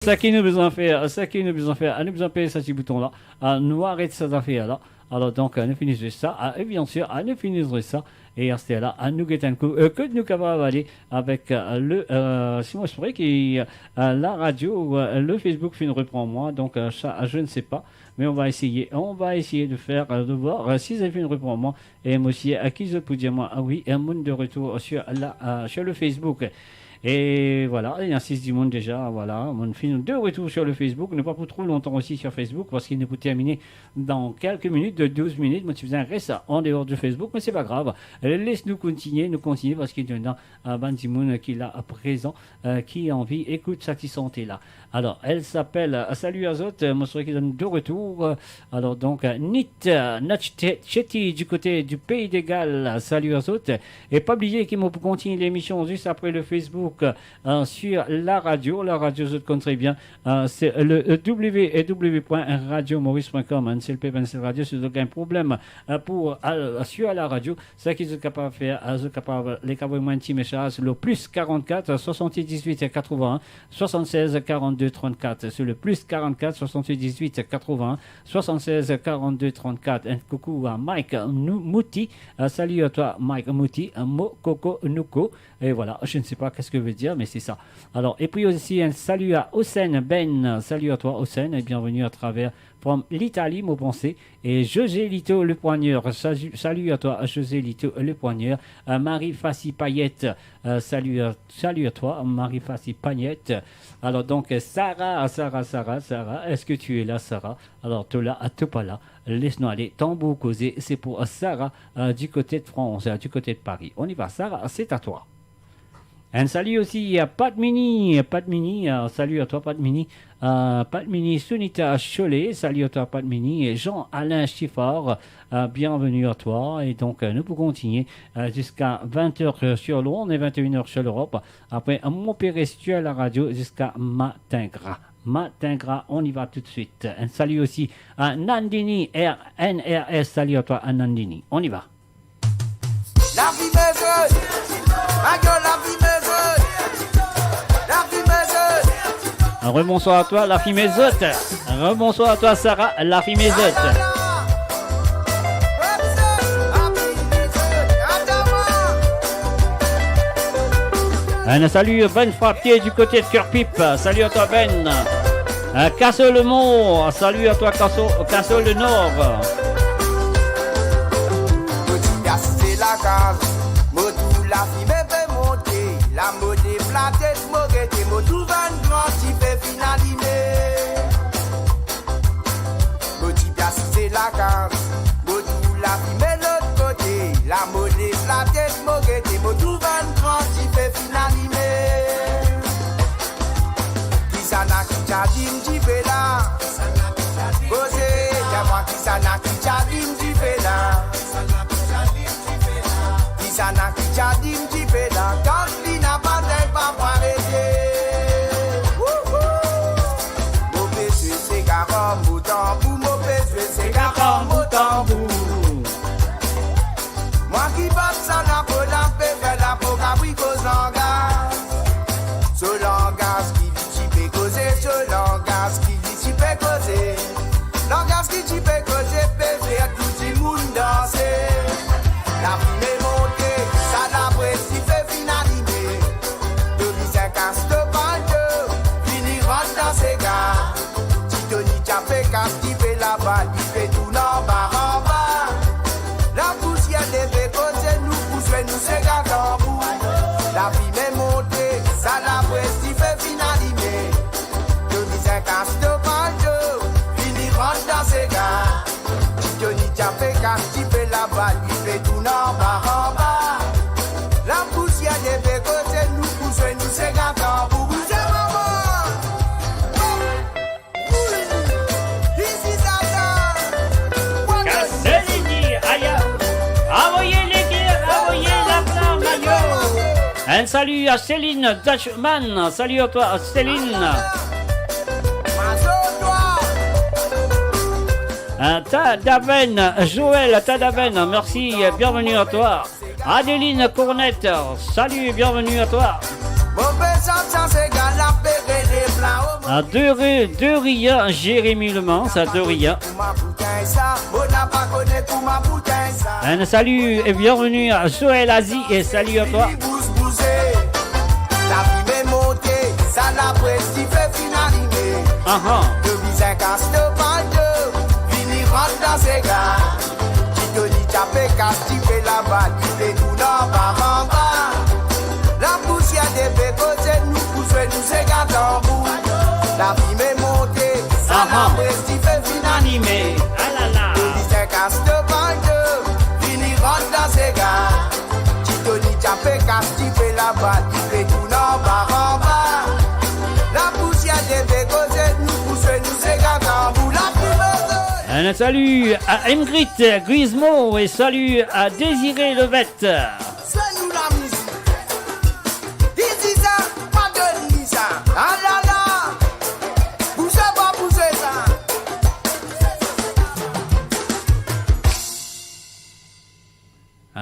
Ça qui nous besoin faire, ça qui nous besoin faire, nous besoin payer ce petit bouton là, nous arrêter ces affaires là. Alors donc, nous finissons ça, et bien sûr, nous finissons ça, et à ce là, nous guettons un coup, que nous capables d'aller avec si moi je pourrais que la radio, le Facebook fait une reprend moi, donc ça, je ne sais pas, mais on va essayer de faire, de voir si ça fait une reprend moi, et moi aussi, à qui je peux dire moi, ah oui, un monde de retour sur le Facebook. Et voilà, il y a 6 du monde déjà, voilà, on fait deux retours sur le Facebook, ne pas pour trop longtemps aussi sur Facebook, parce qu'il ne peut terminer dans quelques minutes, de 12 minutes, moi tu faisais un reste en dehors de Facebook, mais c'est pas grave, laisse-nous continuer, parce qu'il y a un ban du monde qui est là à présent, qui a envie, écoute ça qui santé là. Alors, elle s'appelle Salut Azot, moi je qui donne deux retours, alors donc, Nit Chetty du côté du Pays des Galles, Salut Azot, et pas oublier qu'il m'a continuer l'émission juste après le Facebook, sur la radio je compte très bien, c'est le www.radiomaurice.com, c'est le P26 Radio, si vous avez un problème pour sur la radio, c'est qu'ils sont capables de faire, les capables de un petit message, le plus 44 78 81 76 42 34, c'est le plus 44 78 81 76 42 34. Un coucou à Mike Mouti, salut à toi Mike Mouti, Mo Coco Nuko, et voilà, je ne sais pas qu'est-ce que veut dire, mais c'est ça. Alors, et puis aussi un salut à Hossein Ben, salut à toi Hossein, et bienvenue à travers from l'Italie, mon pensée, et José Lito le Poigneur, salut à toi José Lito le Poigneur, Marie Fassi Payette, salut à toi Marie Fassi Payette. Alors donc Sarah, est-ce que tu es là Sarah? Alors tu là, tu pas là, laisse-nous aller, tambour causé, c'est pour Sarah du côté de France, du côté de Paris. On y va Sarah, c'est à toi. Un salut aussi à Pat Mini, salut à toi Pat Mini, Sunita Cholet, salut à toi Pat Mini, et Jean-Alain Chiffard, bienvenue à toi, et donc nous pouvons continuer jusqu'à 20h sur Londres et 21h sur l'Europe, après mon père sur la radio jusqu'à matin gras, on y va tout de suite. Un salut aussi à Nandini, NRS, salut à toi à Nandini, on y va. La vie me la vie me Rebonsoir à toi, la fille mésote. Rebonsoir à toi, Sarah, la fille mésote. Un salut Ben Frappier du côté de Cœur-Pipe. Salut à toi Ben. Casso le Mont. Salut à toi Casso le Nord. La fille me fait monter, la mode est platée, moguette, mo tout van grand, si fait finaliser. Moti piace c'est la case, mo tout la fille me l'autre côté, la mode est platée, moguette, mo tout van grand, si fait finaliser. Qui ça n'a qui t'a dit m'ti fait là, posé, y'a moi qui ça n'a qui t'a dit m'ti fait là. Sana qui t'a dit m'ti fait là, quand il n'a pas d'elle pas pour arrêter. Mon péché c'est garam au tambour, mon péché c'est garam au tambour. Moi qui passe ça n'a pas l'ampé, fait la peau cabrico langage. Ce langage qui dit tu peux causer, ce langage qui dit tu peux causer. Langage qui tu peux causer, peut faire tout le monde danser. La vie est montée, ça n'a pas si fait finaliser. De l'isère casse de balle, finir dans ses gars. Titoni t'a fait casse, qui fait la balle, il fait tout en bas. La poussière des bécotes, nous poussons, nous c'est gars en bout. La vie est montée, ça n'a pas si fait finaliser. De l'isère casse de balle, finir dans ses gars. Titoni t'a fait casse, qui fait la balle, il fait tout en bas. La poussière des bécotes, nous poussons, nous c'est gâteau pour vous, c'est maman. Ici ça Cassez-les, aïe. Envoyez les guerres, envoyez la flamme, aïe. Un salut à Céline Dutchman, salut à toi Céline. Tadaven, Joël Tadaven, merci, bienvenue à toi. Adeline Cornette, salut, bienvenue à toi. Mon père, ça, c'est gars, la paix, À de Ria, Jérémy Le Mans, à de Ria. Un salut et bienvenue à Joël Asie et salut à toi. La poussière des pécotés nous pousse, nous égate en bout. La vie m'est montée, ça n'a presque fin animé. Ah là là. Le casse de bande, fini rentre dans ses gars. Titoni tapé casse, tu fais la balle, tu fais tout en bas. La poussière des pécotés nous pousse, nous égate en bout. La vie Un salut à Ingrid Grismo et salut à Désiré Levette. c'est nous la musique. Dis ça, pas de ni ça. Ah là là, poussez pas, poussez ça.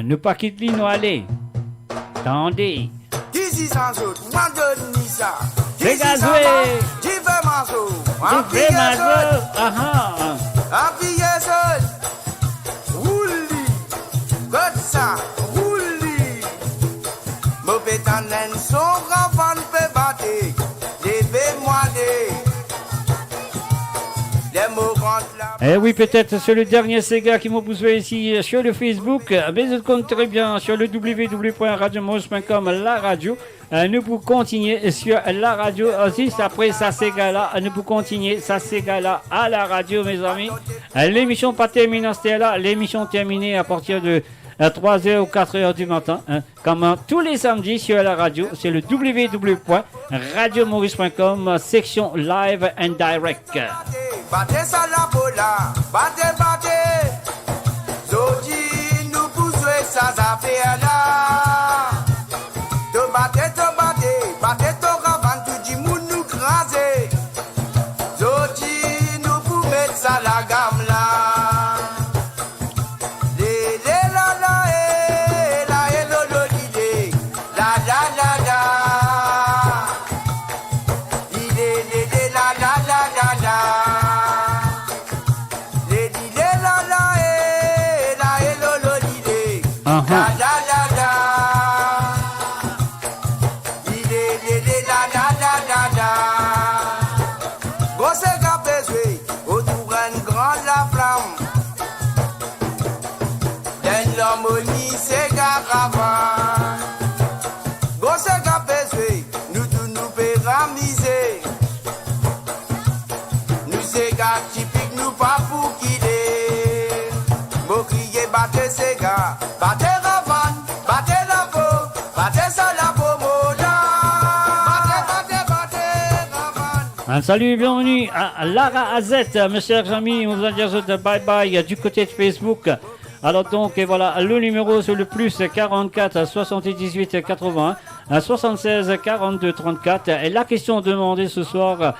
Ne pas quitter nous aller. Attendez. Dis ça, autres, pas de ni ça. C'est gazoué. Tu fais manzo. Tu fais ma gueule. Appuyez seul. Rouli. Comme ça. Rouli. Mauvais tannen, son grand fan peut battre. Levez-moi les mots rentrent là. Eh oui, peut-être c'est le dernier Sega qui m'a poussé ici sur le Facebook, mais je compte très bien sur le www.radiomos.com, la radio. Nous pouvons continuer sur la radio aussi, après ça Sega là, nous pouvons continuer ça Sega là à la radio, mes amis. L'émission pas terminée, c'était là, l'émission terminée à partir de 3h ou 4h du matin, comme tous les samedis sur la radio, c'est le www.radiomaurice.com, section live and direct. Battez ça la bola, battez. Zodi nous pousse ça affaire là. To battez to ravane, tout dit moun nous craser. Zodi nous pour mettre ça la gamme là. L'harmonie c'est garava. Grosse capeswe, nous tous nous péramiser. Nous c'est gars typique, nous pas pour quitter. Mo crier battez ces gars, battez ravan, battez la peau, battez ça la peau moda. Battez ravan. Un salut et bienvenue à Lara Azette, mes chers amis, on vous a dit bye bye du côté de Facebook. Alors donc, et voilà, le numéro c'est le plus 44 78 81 76 42 34. Et la question demandée ce soir,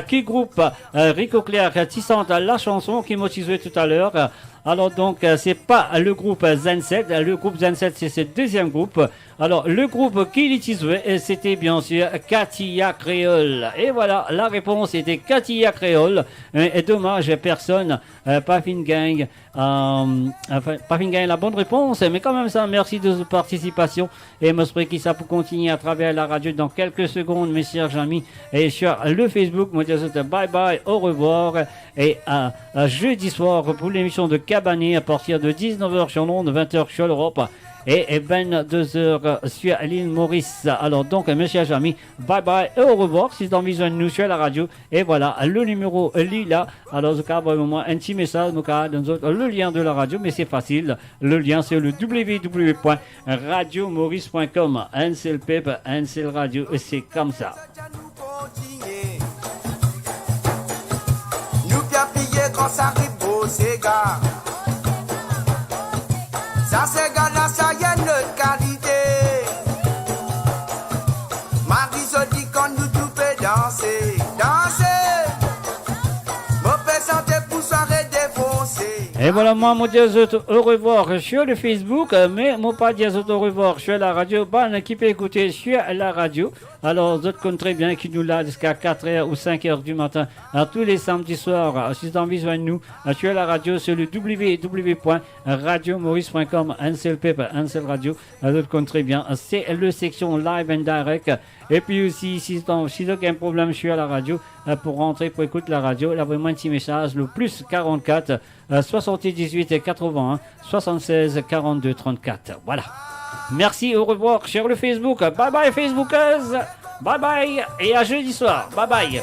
qui groupe Rico Clair tissante la chanson qui m'a teasé tout à l'heure. Alors donc, c'est pas le groupe Zen7. Le groupe Zen7, c'est ce deuxième groupe. Alors, le groupe qui l'utilisait, c'était bien sûr Katia Créole. Et voilà, la réponse était Katia Créole. Et dommage, personne, Pafin Gang, Pafin Gang la bonne réponse. Mais quand même ça, merci de votre participation. Et je souhaite que ça pour continuer à travers la radio dans quelques secondes, mes chers amis. Et sur le Facebook, moi je vous dis bye bye, au revoir. Et à jeudi soir pour l'émission de Cabané à partir de 19h sur l'onde, 20h sur l'Europe. Et 22h sur l'île Maurice. Alors donc, mes chers amis, bye bye et au revoir. Si vous avez besoin de nous sur la radio, et voilà, le numéro Lila. Alors, je vais vous un petit message, le lien de la radio, mais c'est facile. Le lien, c'est le www.radiomaurice.com. Un seul pep, un seul radio, et c'est comme ça. Nous bien piller quand ça arrive au Sega. Ça c'est gala, ça y a notre qualité. Marie se dit quand nous tout fait danser, danser. Mon père santé pour soirée défoncée. Et voilà, moi, mon Dieu, au revoir sur le Facebook, mais mon pas dire au revoir sur la radio. Bonne qui peut écouter sur la radio. Alors, vous comprenez très bien qui nous l'a jusqu'à 4h ou 5h du matin, tous les samedis soirs. Si vous avez besoin de nous, sur la radio, sur le www.radiomaurice.com, un seul paper, un seul radio. Vous comprenez très bien. C'est le section live and direct. Et puis aussi, si vous avez un problème sur la radio, pour rentrer, pour écouter la radio, là, vraiment un petit message, le plus 44 78 81 76 42 34. Voilà. Merci, au revoir sur le Facebook. Bye bye Facebookers. Bye bye et à jeudi soir. Bye bye.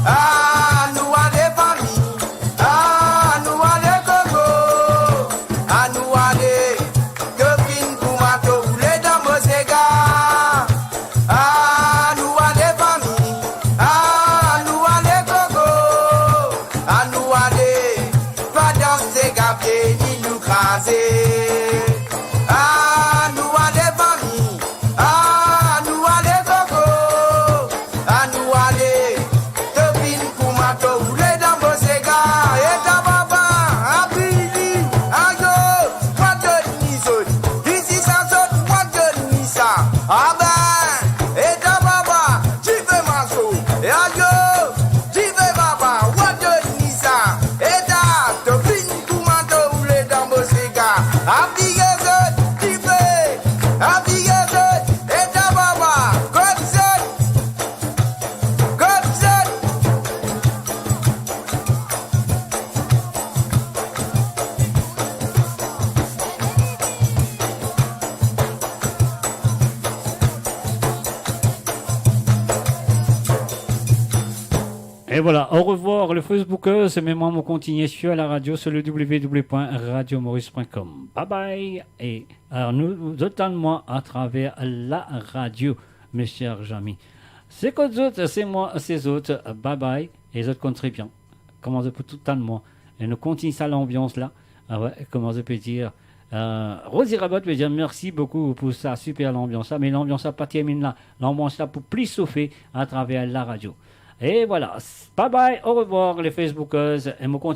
Ah, nous à des familles. Ah, nous à des cocos. Ah, nous à des copines pour m'attendre rouler dans vos égards. Ah, nous à des familles. Ah, nous à des cocos. Ah, nous à des pas danser gapier ni nous craser. Ah, nous à des familles. Ah, nous à des cocos. Ah, nous à des copines pour m'attendre rouler dans vos égards. Et ta papa, ah, Billy, ah, yo, moi de Nison. Ici ça saute, moi de Nissa. Ah, ben, et ta papa, tu fais ma chou. Et ah, yo, tu fais papa, moi de Nissa. Et ta copine pour m'attendre rouler dans vos égards. Ah, Bigazot, tu fais, ah, Bigazot, et ta papa, comme ça. Et voilà, au revoir le Facebookers, mais moi, on continue sur la radio, sur le www.radiomaurice.com. Bye bye. Et alors, nous attendons à travers la radio, mes chers amis. C'est qu'aux autres, c'est moi, c'est autres. Bye bye. Et les autres comptent très bien. Comment je peux tout le temps de moi. Et nous continuons ça, l'ambiance là. Ah ouais, comment je peux dire. Rosie Rabot veut dire merci beaucoup pour ça, super l'ambiance là. Mais l'ambiance là, pas termine là. L'ambiance là pour plus chauffer à travers la radio. Et voilà. Bye bye, au revoir les Facebookers. Et me